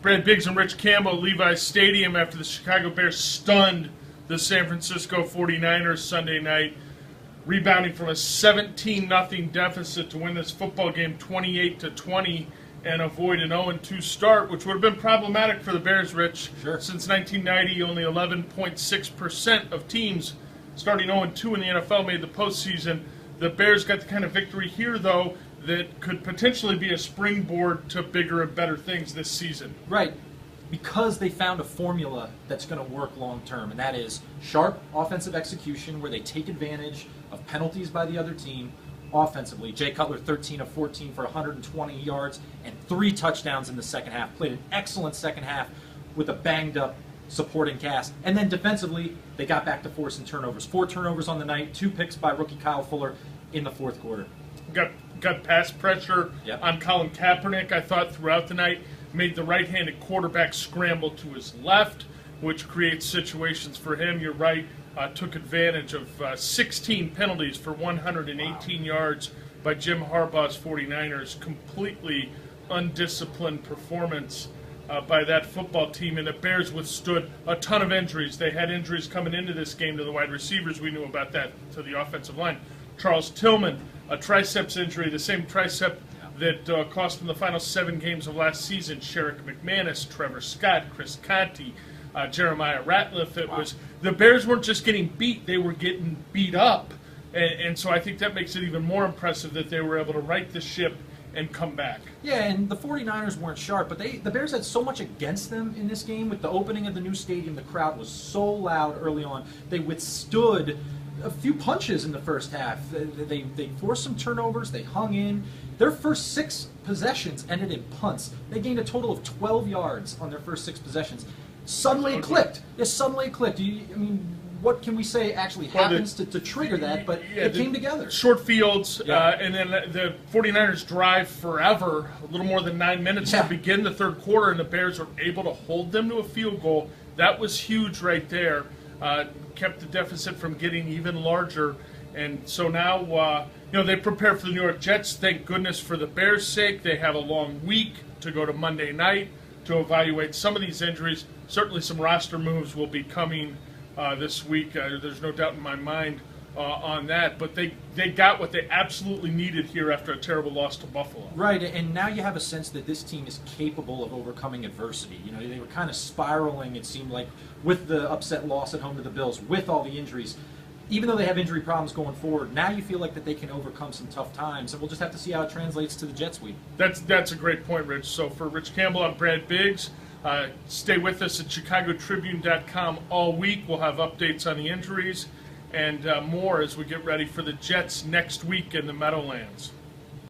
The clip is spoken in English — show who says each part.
Speaker 1: Brad Biggs and Rich Campbell at Levi's Stadium after the Chicago Bears stunned the San Francisco 49ers Sunday night, rebounding from a 17-0 deficit to win this football game 28-20 and avoid an 0-2 start, which would have been problematic for the Bears, Rich.
Speaker 2: Sure.
Speaker 1: Since 1990, only 11.6% of teams starting 0-2 in the NFL made the postseason. The Bears got the kind of victory here, though, that could potentially be a springboard to bigger and better things this season.
Speaker 2: Right. Because they found a formula that's going to work long term, and that is sharp offensive execution where they take advantage of penalties by the other team offensively. Jay Cutler, 13 of 14 for 120 yards and 3 touchdowns in the second half. Played an excellent second half with a banged-up supporting cast. And then defensively, they got back to forcing turnovers. 4 turnovers on the night, 2 picks by rookie Kyle Fuller in the fourth quarter.
Speaker 1: Got pass pressure on Colin Kaepernick, I thought, throughout the night. Made the right-handed quarterback scramble to his left, which creates situations for him. You're right, took advantage of 16 penalties for 118 yards by Jim Harbaugh's 49ers. Completely undisciplined performance by that football team, and the Bears withstood a ton of injuries. They had injuries coming into this game to the wide receivers. We knew about that, to the offensive line. Charles Tillman, a triceps injury, the same tricep that cost him the final 7 games of last season. Sherrick McManus, Trevor Scott, Chris Conte, Jeremiah Ratliff. The Bears weren't just getting beat, they were getting beat up. And so I think that makes it even more impressive that they were able to right the ship and come back.
Speaker 2: Yeah, and the 49ers weren't sharp, but the Bears had so much against them in this game. With the opening of the new stadium, the crowd was so loud early on. They withstood a few punches in the first half. They forced some turnovers. They hung in. Their first 6 possessions ended in punts. They gained a total of 12 yards on their first 6 possessions. Suddenly it clicked. Yes, suddenly it clicked. What can we say actually happens to trigger that? But it came together.
Speaker 1: Short fields, and then the 49ers drive forever, a little more than 9 minutes to begin the third quarter, and the Bears were able to hold them to a field goal. That was huge right there. Kept the deficit from getting even larger. And so now, they prepare for the New York Jets. Thank goodness for the Bears' sake. They have a long week to go to Monday night to evaluate some of these injuries. Certainly some roster moves will be coming this week. There's no doubt in my mind on that. But they got what they absolutely needed here after a terrible loss to Buffalo.
Speaker 2: Right, and now you have a sense that this team is capable of overcoming adversity. They were kind of spiraling, it seemed like, with the upset loss at home to the Bills, with all the injuries. Even though they have injury problems going forward, now you feel like that they can overcome some tough times, and we'll just have to see how it translates to the Jets week.
Speaker 1: That's a great point, Rich. So for Rich Campbell, I'm Brad Biggs. Stay with us at ChicagoTribune.com all week. We'll have updates on the injuries and more as we get ready for the Jets next week in the Meadowlands.